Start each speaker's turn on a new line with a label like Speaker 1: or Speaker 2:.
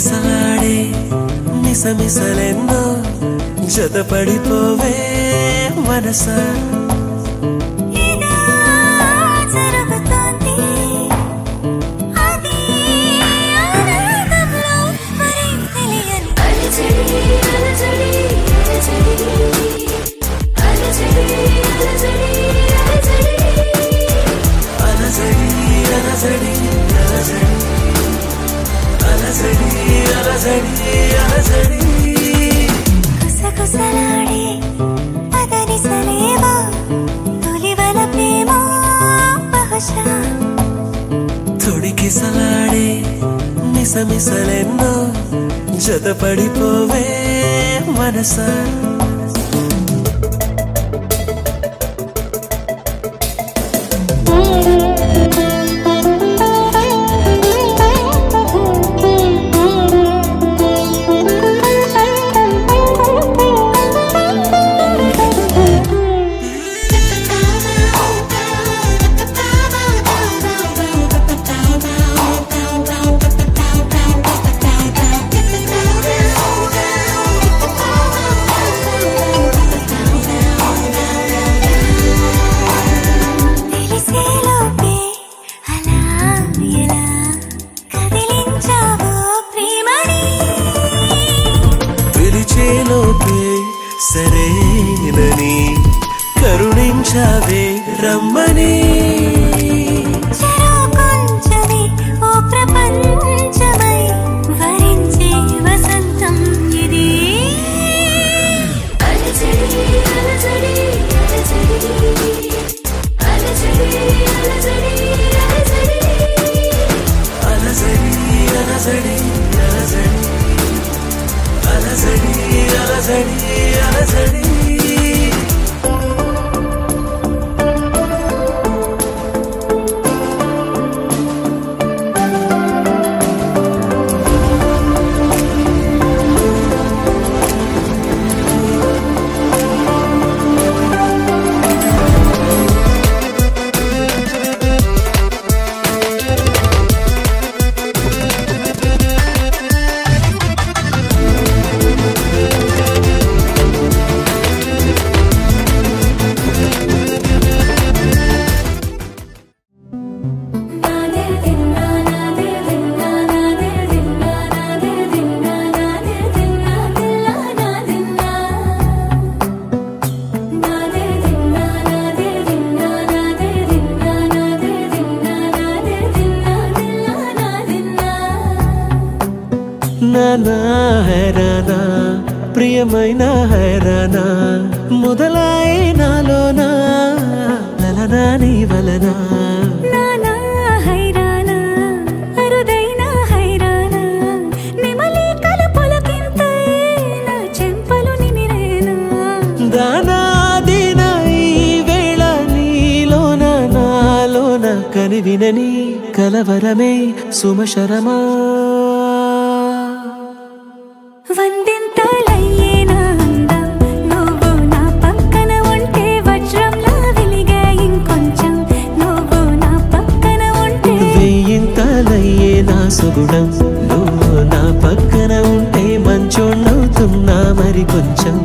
Speaker 1: తొడికిసలాడే మిసమిసలెన్నో జతపడిపోవే మనసా తొడికిసలాడే మిసమిసలెన్నో జతపడిపోవే మనసా సరేనని కరుణించావే రమ్మని ఓ ప్రపంచమై వరించే వసంతం ఇది అలజడి అలజడి అలజడి అలజడి అలజడి అలజడి అలజడి అలజడి అలజడి నానా హైరానా ప్రియమైన హైరానా మొదలాయి నాలోనా లలనా నీ వలనా
Speaker 2: నానా హైరానా అరుదైన హైరానా నిమలి కలుపులకింతై నా చెంపలు నిమిరేనా
Speaker 1: దానాదిన ఈ వేళ నీలోన నాలోన కనివినని కలవరమే సుమశరమా
Speaker 2: వందింతలయ్యేనా అందం నువ్వు నా పక్కన ఉంటే వజ్రంలా వెలిగే ఇంకొంచెం నువ్వు నా పక్కన ఉంటే
Speaker 1: వెయ్యింతలయ్యేనా సుగుణం నువ్వు నా పక్కన ఉంటే మంచోణ్ణవుతున్నా మరి కొంచెం